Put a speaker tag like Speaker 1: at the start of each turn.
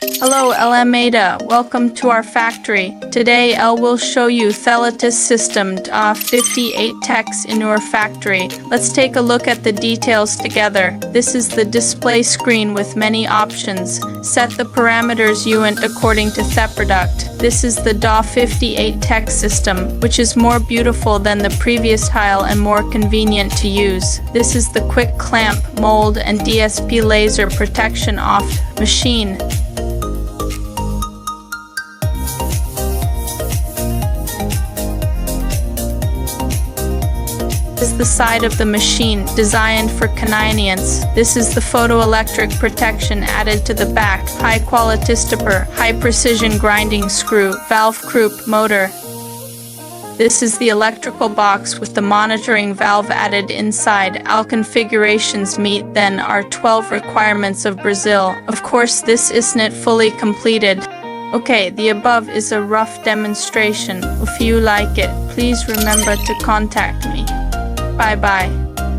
Speaker 1: Hello Alameda, welcome to our factory. Today Elle will show you Thelatis system DA58TX in your factory. Let's take a look at the details together. This is the display screen with many options. Set the parameters you want according to the product. This is the DA58TX system, which is more beautiful than the previous tile and more convenient to use. This is the quick clamp, mold, and DSP laser protection off machine. This is the side of the machine, designed for convenience. This is the photoelectric protection added to the back, high quality stopper, high precision grinding screw, valve croup motor. This is the electrical box with the monitoring valve added inside. All configurations meet then our 12 requirements of Brazil. Of course, this isn't fully completed. Okay, the above is a rough demonstration. If you like it, please remember to contact me. Bye bye.